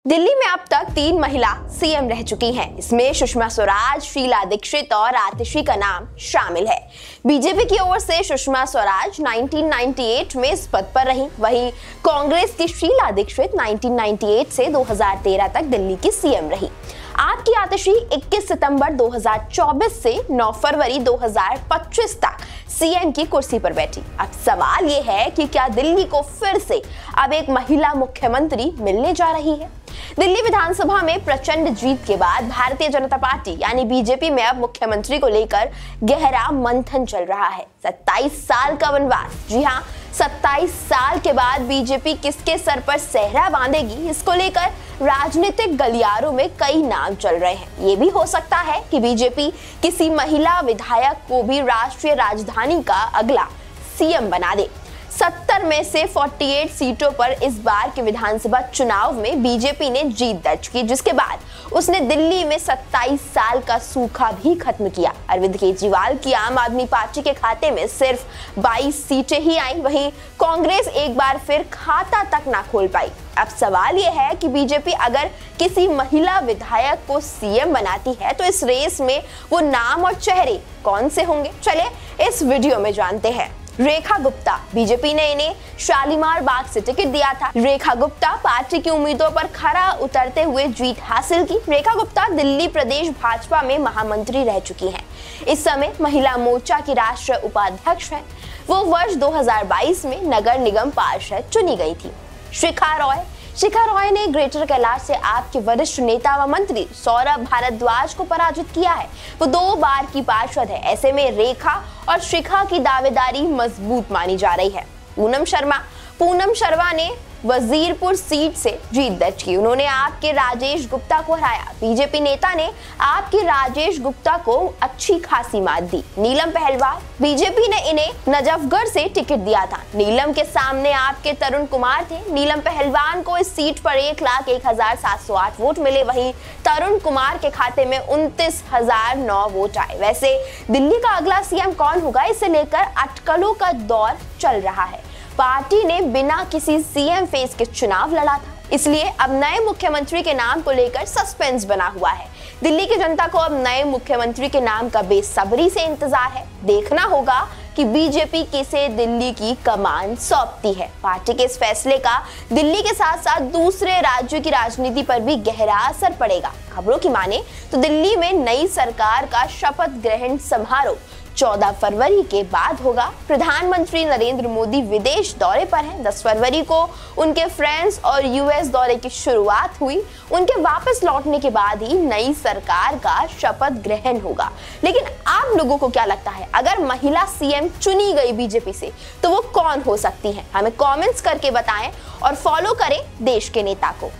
दिल्ली में अब तक 3 महिला सीएम रह चुकी हैं। इसमें सुषमा स्वराज, शीला दीक्षित और आतिशी का नाम शामिल है। बीजेपी की ओर से सुषमा स्वराज 1998 में इस पद पर रही, वहीं कांग्रेस की शीला दीक्षित 1998 से 2013 तक दिल्ली की सीएम रही। आप की आतिशी 21 सितंबर 2024 से 9 फरवरी 2025 तक सीएम की कुर्सी पर बैठी। अब सवाल ये है कि क्या दिल्ली को फिर से अब एक महिला मुख्यमंत्री मिलने जा रही है? दिल्ली विधानसभा में प्रचंड जीत के बाद भारतीय जनता पार्टी यानी बीजेपी में अब मुख्यमंत्री को लेकर गहरा मंथन चल रहा है। 27 साल का वनवास, जी हाँ, 27 साल के बाद बीजेपी किसके सर पर सेहरा बांधेगी, इसको लेकर राजनीतिक गलियारों में कई नाम चल रहे हैं। ये भी हो सकता है कि बीजेपी किसी महिला विधायक को भी राष्ट्रीय राजधानी का अगला सीएम बना दे। 70 में से 48 सीटों पर इस बार के विधानसभा चुनाव में बीजेपी ने जीत दर्ज की, जिसके बाद उसने दिल्ली में 27 साल का सूखा भी खत्म किया। अरविंद केजरीवाल की आम आदमी पार्टी के खाते में सिर्फ 22 सीटें ही आई, वहीं कांग्रेस एक बार फिर खाता तक ना खोल पाई। अब सवाल यह है कि बीजेपी अगर किसी महिला विधायक को सीएम बनाती है तो इस रेस में वो नाम और चेहरे कौन से होंगे, चले इस वीडियो में जानते हैं। रेखा गुप्ता, बीजेपी ने इन्हें शालीमार बाग से टिकट दिया था। रेखा गुप्ता पार्टी की उम्मीदों पर खरा उतरते हुए जीत हासिल की। रेखा गुप्ता दिल्ली प्रदेश भाजपा में महामंत्री रह चुकी हैं। इस समय महिला मोर्चा की राष्ट्रीय उपाध्यक्ष हैं। वो वर्ष 2022 में नगर निगम पार्षद चुनी गई थी। शिखा रॉय ने ग्रेटर कैलाश से आपके वरिष्ठ नेता व मंत्री सौरभ भारद्वाज को पराजित किया है। वो 2 बार की पार्षद है। ऐसे में रेखा और शिखा की दावेदारी मजबूत मानी जा रही है। पूनम शर्मा ने वजीरपुर सीट से जीत दर्ज की। उन्होंने आपके राजेश गुप्ता को हराया। बीजेपी नेता ने आपके राजेश गुप्ता को अच्छी खासी मात दी। नीलम पहलवान, बीजेपी ने इन्हें नजफगढ़ से टिकट दिया था। नीलम के सामने आपके तरुण कुमार थे। नीलम पहलवान को इस सीट पर 1,01,708 वोट मिले, वहीं तरुण कुमार के खाते में 29,009 वोट आए। वैसे दिल्ली का अगला सीएम कौन होगा, इसे लेकर अटकलों का दौर चल रहा है। पार्टी ने बिना किसी सीएम फेस के चुनाव लड़ा था, इसलिए अब नए मुख्यमंत्री के नाम को लेकर सस्पेंस बना हुआ है। दिल्ली की जनता को अब नए मुख्यमंत्री के नाम का बेसब्री से इंतजार है। देखना होगा कि बीजेपी किसे दिल्ली की कमान सौंपती है। पार्टी के इस फैसले का दिल्ली के साथ साथ दूसरे राज्यों की राजनीति पर भी गहरा असर पड़ेगा। खबरों की माने तो दिल्ली में नई सरकार का शपथ ग्रहण समारोह 14 फरवरी के बाद होगा। प्रधानमंत्री नरेंद्र मोदी विदेश दौरे पर हैं। 10 फरवरी को उनके फ्रांस और यूएस दौरे की शुरुआत हुई। उनके वापस लौटने के बाद ही नई सरकार का शपथ ग्रहण होगा। लेकिन आप लोगों को क्या लगता है, अगर महिला सीएम चुनी गई बीजेपी से तो वो कौन हो सकती है? हमें कमेंट्स करके बताएं और फॉलो करें देश के नेता को।